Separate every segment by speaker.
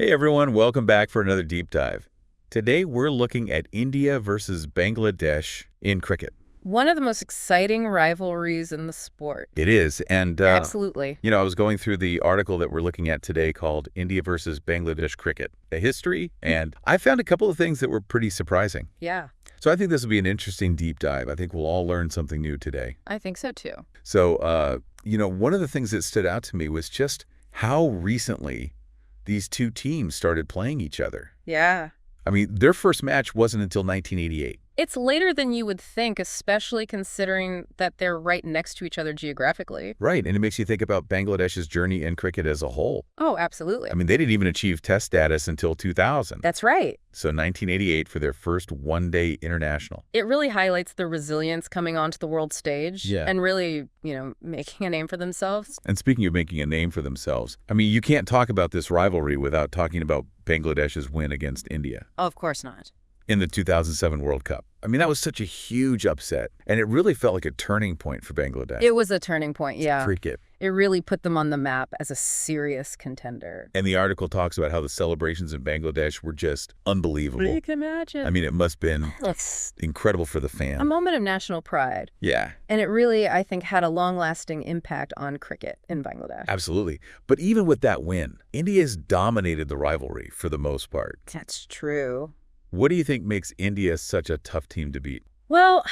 Speaker 1: Hey everyone, welcome back for another deep dive. Today we're looking at India versus Bangladesh in cricket.
Speaker 2: One of the most exciting rivalries in the sport.
Speaker 1: It is, and
Speaker 2: Absolutely.
Speaker 1: I was going through the article that we're looking at today called India versus Bangladesh Cricket, a history, and I found a couple of things that were pretty surprising.
Speaker 2: Yeah,
Speaker 1: So I think this will be an interesting deep dive. I think we'll all learn something new today.
Speaker 2: I think so too.
Speaker 1: So, one of the things that stood out to me was just how recently these two teams started playing each other.
Speaker 2: Yeah.
Speaker 1: I mean, their first match wasn't until 1988.
Speaker 2: It's later than you would think, especially considering that they're right next to each other geographically.
Speaker 1: Right, and it makes you think about Bangladesh's journey in cricket as a whole.
Speaker 2: Oh, absolutely.
Speaker 1: I mean, they didn't even achieve test status until 2000.
Speaker 2: That's right.
Speaker 1: So 1988 for their first one-day international.
Speaker 2: It really highlights the resilience coming onto the world stage and really, making a name for themselves.
Speaker 1: And speaking of making a name for themselves, I mean, you can't talk about this rivalry without talking about Bangladesh's win against India
Speaker 2: Oh, of course not.
Speaker 1: in the 2007 World Cup. I mean, that was such a huge upset, and it really felt like a turning point for Bangladesh.
Speaker 2: It was a turning point, yeah.
Speaker 1: Cricket.
Speaker 2: It really put them on the map as a serious contender.
Speaker 1: And the article talks about how the celebrations in Bangladesh were just unbelievable.
Speaker 2: You can imagine.
Speaker 1: I mean, it must have been
Speaker 2: It's
Speaker 1: incredible for the fans.
Speaker 2: a moment of national pride.
Speaker 1: Yeah,
Speaker 2: And it really, I think, had a long-lasting impact on cricket in Bangladesh.
Speaker 1: absolutely. But even with that win, India's dominated the rivalry for the most part.
Speaker 2: That's true.
Speaker 1: What do you think makes India such a tough team to beat?
Speaker 2: Well,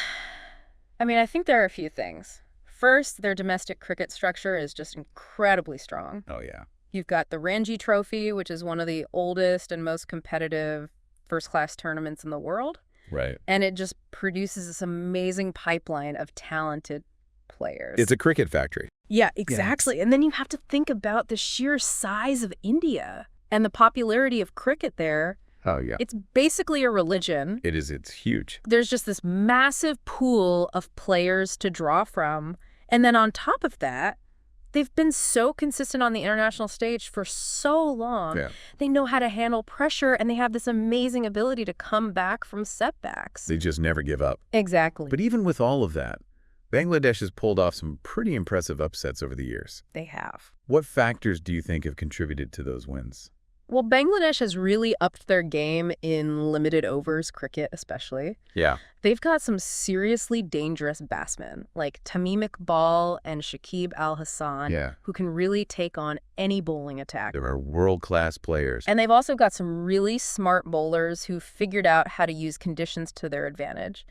Speaker 2: I think there are a few things. First, their domestic cricket structure is just incredibly strong.
Speaker 1: Oh, yeah.
Speaker 2: You've got the Ranji Trophy, which is one of the oldest and most competitive first-class tournaments in the world.
Speaker 1: Right.
Speaker 2: And it just produces this amazing pipeline of talented players.
Speaker 1: It's a cricket factory.
Speaker 2: Yeah, exactly. And then you have to think about the sheer size of India and the popularity of cricket there.
Speaker 1: Oh, yeah.
Speaker 2: It's basically a religion.
Speaker 1: It is. It's huge.
Speaker 2: There's just this massive pool of players to draw from. And then on top of that, they've been so consistent on the international stage for so long.
Speaker 1: Yeah.
Speaker 2: They know how to handle pressure, and they have this amazing ability to come back from setbacks.
Speaker 1: They just never give up.
Speaker 2: Exactly.
Speaker 1: But even with all of that, Bangladesh has pulled off some pretty impressive upsets over the years.
Speaker 2: They have.
Speaker 1: What factors do you think have contributed to those wins?
Speaker 2: Well, Bangladesh has really upped their game in limited overs cricket, especially.
Speaker 1: Yeah.
Speaker 2: They've got some seriously dangerous batsmen like Tamim Iqbal and Shakib Al Hassan,
Speaker 1: Yeah.
Speaker 2: who can really take on any bowling attack.
Speaker 1: There are world-class players.
Speaker 2: And they've also got some really smart bowlers who figured out how to use conditions to their advantage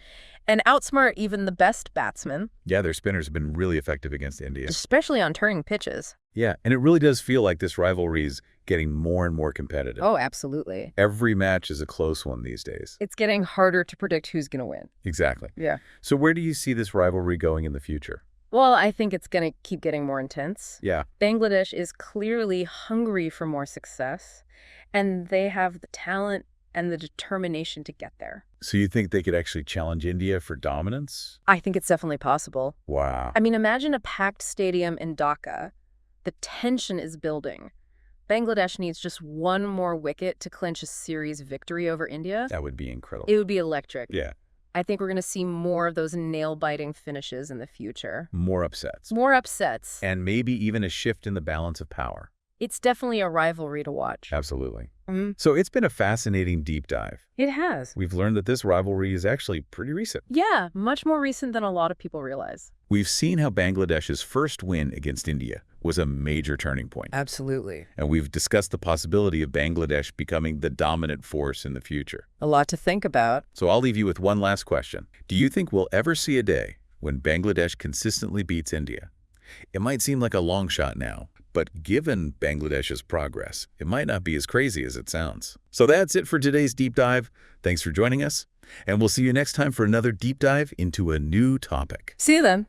Speaker 2: and outsmart even the best batsmen,
Speaker 1: Yeah, their spinners have been really effective against India.
Speaker 2: especially on turning pitches.
Speaker 1: Yeah, and it really does feel like this rivalry is getting more and more competitive.
Speaker 2: Oh, absolutely.
Speaker 1: Every match is a close one these days.
Speaker 2: It's getting harder to predict who's going to win.
Speaker 1: Exactly.
Speaker 2: Yeah.
Speaker 1: So where do you see this rivalry going in the future?
Speaker 2: Well, I think it's going to keep getting more intense.
Speaker 1: Yeah.
Speaker 2: Bangladesh is clearly hungry for more success, and they have the talent and the determination to get there.
Speaker 1: So you think they could actually challenge India for dominance?
Speaker 2: I think it's definitely possible.
Speaker 1: Wow.
Speaker 2: Imagine a packed stadium in Dhaka. The tension is building. Bangladesh needs just one more wicket to clinch a series victory over India.
Speaker 1: That would be incredible.
Speaker 2: It would be electric.
Speaker 1: Yeah.
Speaker 2: I think we're going to see more of those nail-biting finishes in the future.
Speaker 1: More upsets.
Speaker 2: More upsets.
Speaker 1: And maybe even a shift in the balance of power.
Speaker 2: It's definitely a rivalry to watch.
Speaker 1: Absolutely.
Speaker 2: Mhm.
Speaker 1: So it's been a fascinating deep dive.
Speaker 2: It has.
Speaker 1: We've learned that this rivalry is actually pretty recent.
Speaker 2: Yeah, much more recent than a lot of people realize.
Speaker 1: We've seen how Bangladesh's first win against India was a major turning point.
Speaker 2: Absolutely.
Speaker 1: And we've discussed the possibility of Bangladesh becoming the dominant force in the future.
Speaker 2: A lot to think about.
Speaker 1: So I'll leave you with one last question. Do you think we'll ever see a day when Bangladesh consistently beats India? It might seem like a long shot now, but given Bangladesh's progress, it might not be as crazy as it sounds. So that's it for today's deep dive. Thanks for joining us, and we'll see you next time for another deep dive into a new topic.
Speaker 2: See you then.